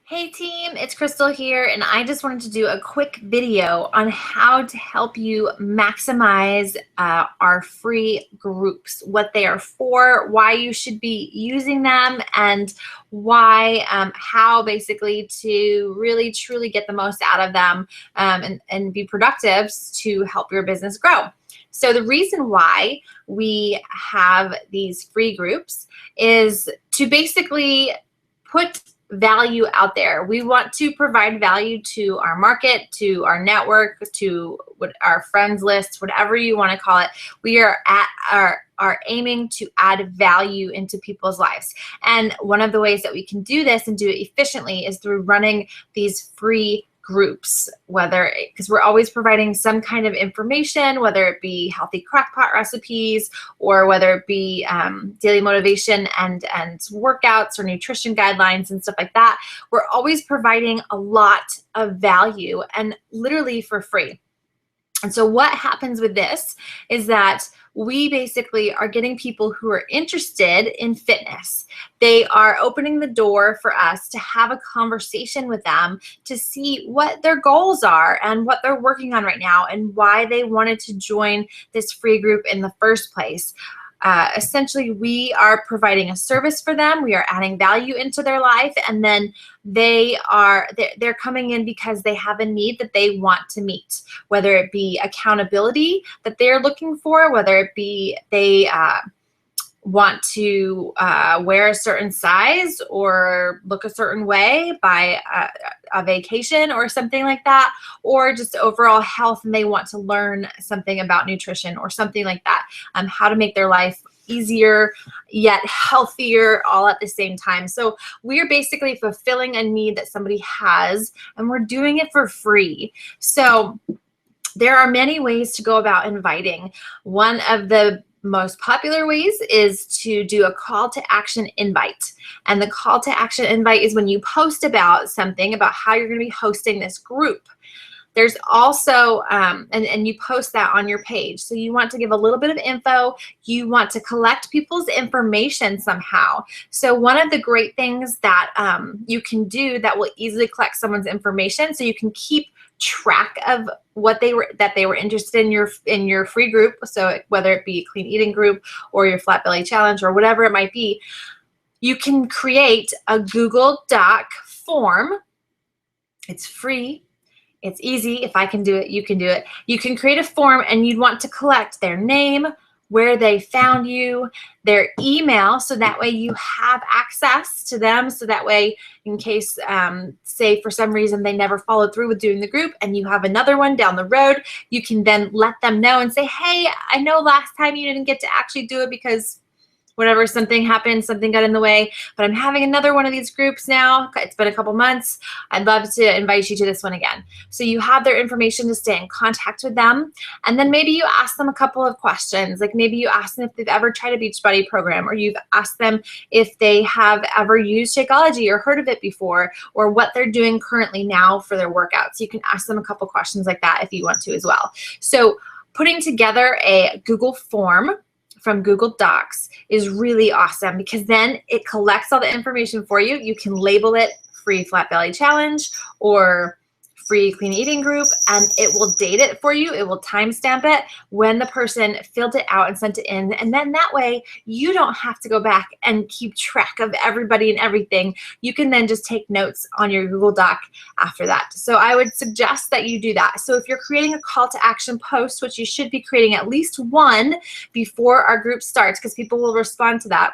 Hey team, it's Crystal here, and I just wanted to do a quick video on how to help you maximize our free groups, what they are for, why you should be using them, and why, how basically to really truly get the most out of them and be productive to help your business grow. So the reason why we have these free groups is to basically put value out there. We want to provide value to our market, to our network, to our friends list, whatever you want to call it. We are aiming to add value into people's lives. And one of the ways that we can do this and do it efficiently is through running these free groups, because we're always providing some kind of information, whether it be healthy crockpot recipes or whether it be daily motivation and workouts or nutrition guidelines and stuff like that. We're always providing a lot of value and literally for free. And so what happens with this is that we basically are getting people who are interested in fitness. They are opening the door for us to have a conversation with them to see what their goals are and what they're working on right now and why they wanted to join this free group in the first place. Essentially, we are providing a service for them. We are adding value into their life, and then they're coming in because they have a need that they want to meet, whether it be accountability that they're looking for, whether it be they want to wear a certain size or look a certain way by a vacation or something like that, or just overall health and they want to learn something about nutrition or something like that, how to make their life easier yet healthier all at the same time. So we're basically fulfilling a need that somebody has, and we're doing it for free. So there are many ways to go about inviting. One of the most popular ways is to do a call to action invite. And the call to action invite is when you post about something, about how you're going to be hosting this group. There's also, and you post that on your page. So you want to give a little bit of info. You want to collect people's information somehow. So one of the great things that you can do that will easily collect someone's information, so you can keep track of what they were interested in your free group. So whether it be a clean eating group or your flat belly challenge or whatever it might be, you can create a Google Doc form. It's free. It's easy. If I can do it, you can do it. You can create a form, and you'd want to collect their name, where they found you, their email, so that way you have access to them, so that way in case, say for some reason they never followed through with doing the group and you have another one down the road, you can then let them know and say, hey, I know last time you didn't get to actually do it because whatever, something happened, something got in the way, but I'm having another one of these groups now. It's been a couple months. I'd love to invite you to this one again. So you have their information to stay in contact with them. And then maybe you ask them a couple of questions. Like maybe you ask them if they've ever tried a Beachbody program, or you've asked them if they have ever used Shakeology or heard of it before, or what they're doing currently now for their workouts. You can ask them a couple questions like that if you want to as well. So putting together a Google form from Google Docs is really awesome, because then it collects all the information for you. You can label it free flat belly challenge or free clean eating group, and it will date it for you. It will timestamp it when the person filled it out and sent it in. And then that way you don't have to go back and keep track of everybody and everything. You can then just take notes on your Google Doc after that. So I would suggest that you do that. So if you're creating a call to action post, which you should be creating at least one before our group starts, because people will respond to that,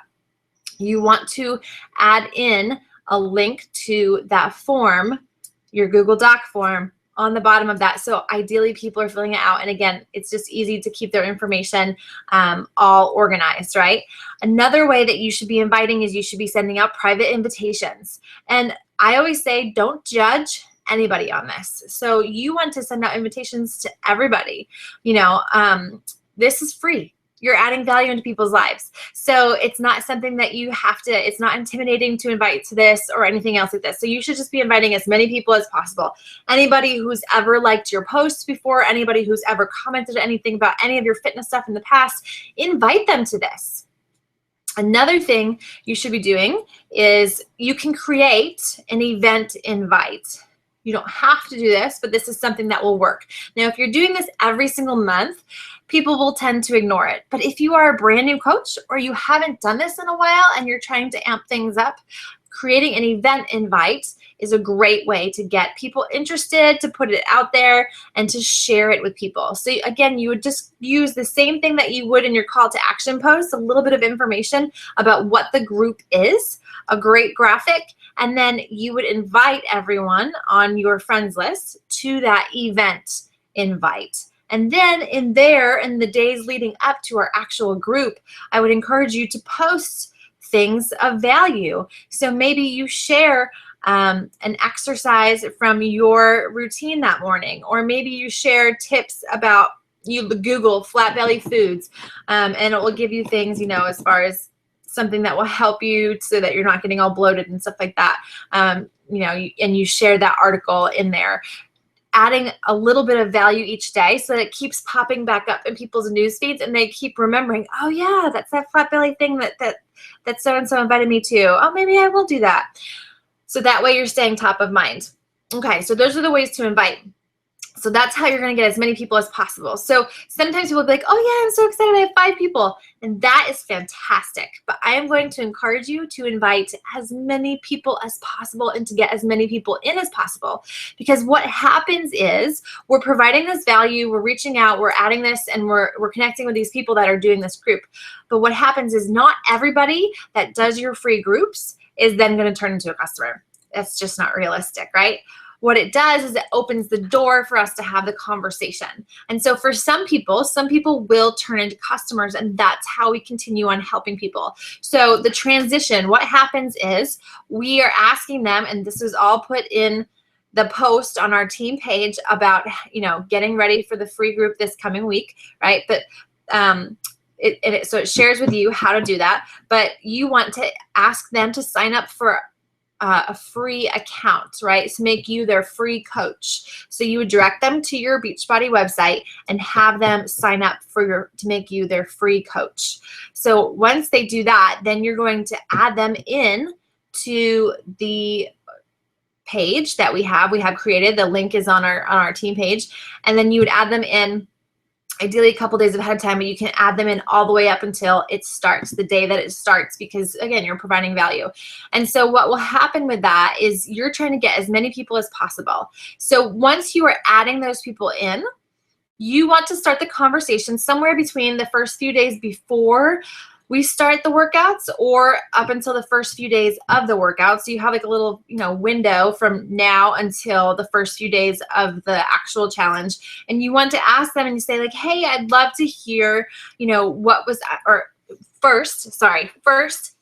you want to add in a link to that form, your Google Doc form, on the bottom of that. So ideally people are filling it out. And again, it's just easy to keep their information all organized, right? Another way that you should be inviting is you should be sending out private invitations. And I always say, don't judge anybody on this. So you want to send out invitations to everybody. You know, this is free. You're adding value into people's lives. So it's not something that you have to, it's not intimidating to invite to this or anything else like this. So you should just be inviting as many people as possible. Anybody who's ever liked your posts before, anybody who's ever commented anything about any of your fitness stuff in the past, invite them to this. Another thing you should be doing is you can create an event invite. You don't have to do this, but this is something that will work. Now, if you're doing this every single month, people will tend to ignore it. But if you are a brand new coach or you haven't done this in a while and you're trying to amp things up, creating an event invite is a great way to get people interested, to put it out there, and to share it with people. So again, you would just use the same thing that you would in your call to action post, a little bit of information about what the group is, a great graphic, and then you would invite everyone on your friends list to that event invite. And then in the days leading up to our actual group, I would encourage you to post things of value. So maybe you share an exercise from your routine that morning, or maybe you share tips about, you Google flat belly foods, and it will give you things, as far as something that will help you so that you're not getting all bloated and stuff like that. And you share that article in there, adding a little bit of value each day so that it keeps popping back up in people's news feeds and they keep remembering, oh yeah, that's that flat belly thing that so-and-so invited me to. Oh, maybe I will do that. So that way you're staying top of mind. Okay, so those are the ways to invite. So that's how you're going to get as many people as possible. So sometimes people will be like, oh yeah, I'm so excited, I have 5 people. And that is fantastic. But I am going to encourage you to invite as many people as possible and to get as many people in as possible. Because what happens is we're providing this value, we're reaching out, we're adding this, and we're connecting with these people that are doing this group. But what happens is not everybody that does your free groups is then going to turn into a customer. That's just not realistic, right? What it does is it opens the door for us to have the conversation. And so for some people will turn into customers, and that's how we continue on helping people. So the transition, what happens is we are asking them, and this is all put in the post on our team page about, getting ready for the free group this coming week, right? But so it shares with you how to do that, but you want to ask them to sign up for a free account, right? To make you their free coach. So you would direct them to your Beachbody website and have them sign up to make you their free coach. So once they do that, then you're going to add them in to the page that we have created. The link is on our team page, and then you would add them in ideally a couple days ahead of time, but you can add them in all the way up until it starts, the day that it starts, because again, you're providing value. And so what will happen with that is you're trying to get as many people as possible. So once you are adding those people in, you want to start the conversation somewhere between the first few days before we start the workouts or up until the first few days of the workout. So you have like a little, window from now until the first few days of the actual challenge. And you want to ask them and you say like, hey, I'd love to hear, first,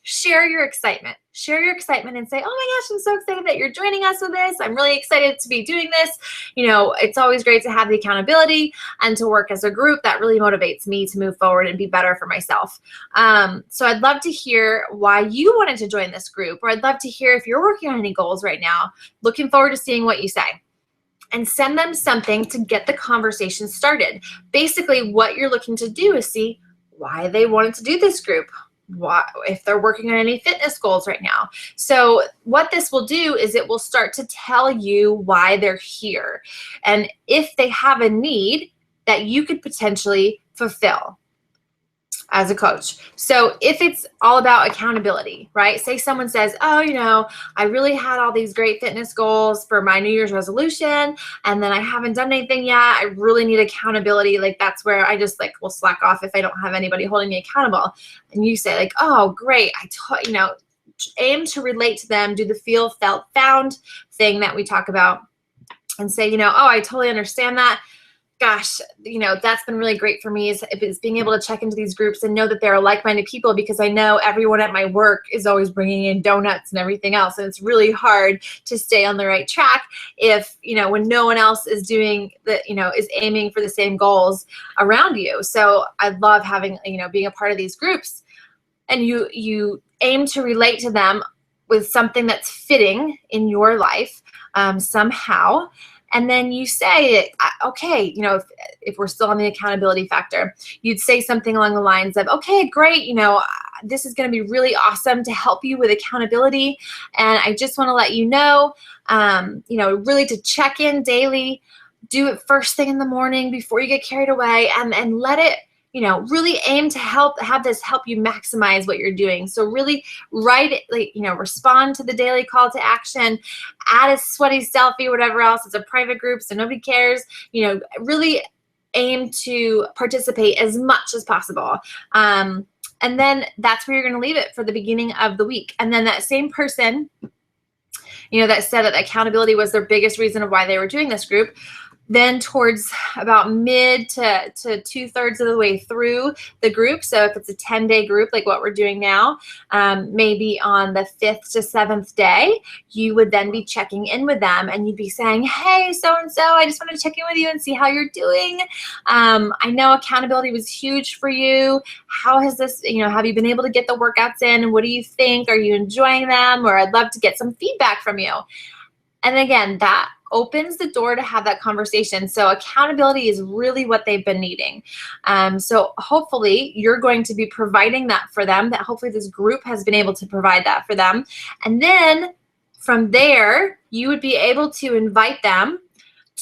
share your excitement. Share your excitement and say, oh my gosh, I'm so excited that you're joining us with this. I'm really excited to be doing this. It's always great to have the accountability and to work as a group. That really motivates me to move forward and be better for myself. So I'd love to hear why you wanted to join this group, or I'd love to hear if you're working on any goals right now. Looking forward to seeing what you say. And send them something to get the conversation started. Basically, what you're looking to do is see why they wanted to do this group. If they're working on any fitness goals right now. So what this will do is it will start to tell you why they're here and if they have a need that you could potentially fulfill as a coach. So if it's all about accountability, right? Say someone says, oh, I really had all these great fitness goals for my New Year's resolution, and then I haven't done anything yet. I really need accountability. Like that's where I just will slack off if I don't have anybody holding me accountable. And you say like, oh, great. Aim to relate to them, do the feel, felt, found thing that we talk about and say, oh, I totally understand that. Gosh, that's been really great for me is being able to check into these groups and know that there are like-minded people, because I know everyone at my work is always bringing in donuts and everything else. And it's really hard to stay on the right track if, when no one else is doing is aiming for the same goals around you. So I love having, being a part of these groups, and you aim to relate to them with something that's fitting in your life somehow. And then you say, okay, you know, if we're still on the accountability factor, you'd say something along the lines of, okay, great, you know, this is going to be really awesome to help you with accountability. And I just want to let you know, you know, really to check in daily, do it first thing in the morning before you get carried away, and let it, you know, really aim to have this help you maximize what you're doing. So really write it, like, you know, respond to the daily call to action, add a sweaty selfie, whatever else. It's a private group, so nobody cares. You know, really aim to participate as much as possible. And then that's where you're going to leave it for the beginning of the week. And then that same person, you know, that said that accountability was their biggest reason of why they were doing this group, then towards about mid to 2/3 of the way through the group, so if it's a 10-day group like what we're doing now, maybe on the 5th to 7th day, you would then be checking in with them, and you'd be saying, hey, so-and-so, I just wanted to check in with you and see how you're doing. I know accountability was huge for you. How has this, you know, have you been able to get the workouts in? And what do you think? Are you enjoying them? Or I'd love to get some feedback from you. And again, that opens the door to have that conversation. So accountability is really what they've been needing. So hopefully you're going to be providing that for them, that hopefully this group has been able to provide that for them. And then from there, you would be able to invite them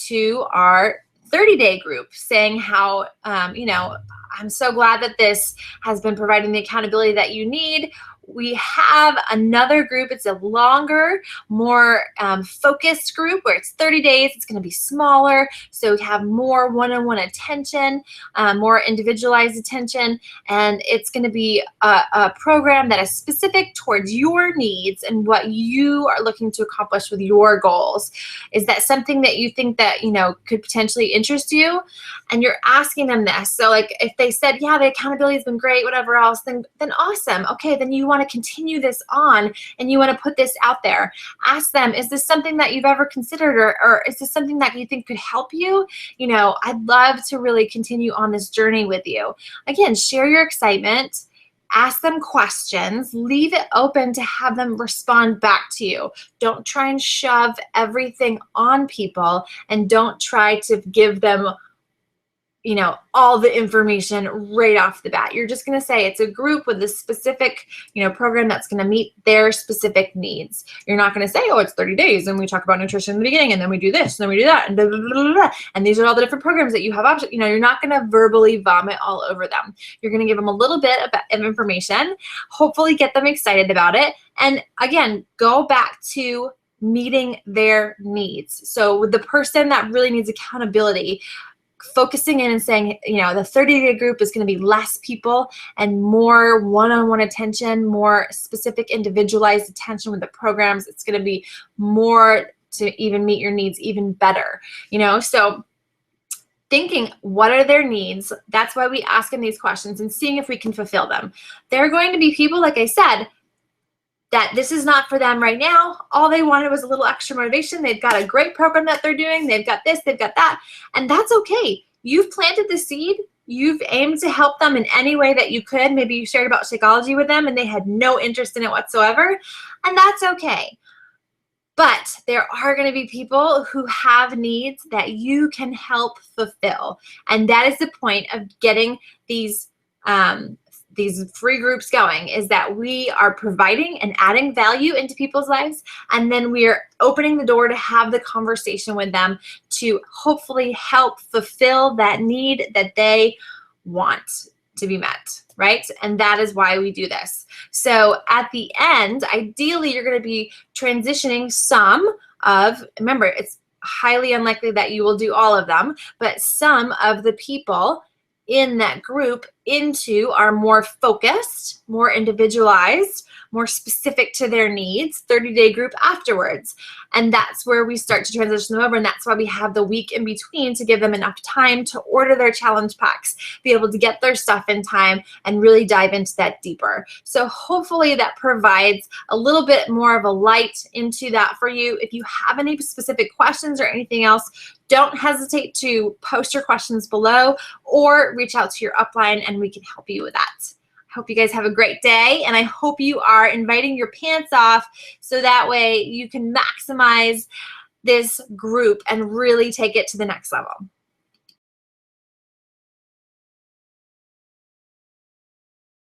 to our 30-day group, saying how, you know, I'm so glad that this has been providing the accountability that you need. We have another group. It's a longer, more focused group where it's 30 days. It's going to be smaller, so we have more one-on-one attention, more individualized attention, and it's going to be a program that is specific towards your needs and what you are looking to accomplish with your goals. Is that something that you think that, you know, could potentially interest you? And you're asking them this. So like if they said, yeah, the accountability has been great, whatever else, then awesome. Okay, then you want to continue this on and you want to put this out there. Ask them, is this something that you've ever considered, or is this something that you think could help you? You know, I'd love to really continue on this journey with you. Again, share your excitement. Ask them questions, leave it open to have them respond back to you. Don't try and shove everything on people, and don't try to give them, you know, all the information right off the bat. You're just going to say it's a group with a specific, you know, program that's going to meet their specific needs. You're not going to say, oh, it's 30 days and we talk about nutrition in the beginning and then we do this and then we do that and blah, blah, blah, blah, blah. And these are all the different programs that you have options. You know, you're not going to verbally vomit all over them. You're going to give them a little bit of information, hopefully get them excited about it. And again, go back to meeting their needs. So with the person that really needs accountability, focusing in and saying, you know, the 30-day group is going to be less people and more one-on-one attention, more specific individualized attention with the programs. It's going to be more to even meet your needs even better, you know? So thinking, what are their needs? That's why we ask them these questions and seeing if we can fulfill them. There are going to be people, like I said, that this is not for them right now. All they wanted was a little extra motivation. They've got a great program that they're doing. They've got this, they've got that, and that's okay. You've planted the seed. You've aimed to help them in any way that you could. Maybe you shared about Shakeology with them and they had no interest in it whatsoever, and that's okay. But there are going to be people who have needs that you can help fulfill, and that is the point of getting these free groups going, is that we are providing and adding value into people's lives, and then we are opening the door to have the conversation with them to hopefully help fulfill that need that they want to be met, right? And that is why we do this. So at the end, ideally, you're going to be transitioning some of, remember, it's highly unlikely that you will do all of them, but some of the people in that group into our more focused, more individualized, more specific to their needs 30-day group afterwards. And that's where we start to transition them over, and that's why we have the week in between to give them enough time to order their challenge packs, be able to get their stuff in time, and really dive into that deeper. So hopefully that provides a little bit more of a light into that for you. If you have any specific questions or anything else, don't hesitate to post your questions below or reach out to your upline and we can help you with that. I hope you guys have a great day, and I hope you are inviting your pants off so that way you can maximize this group and really take it to the next level.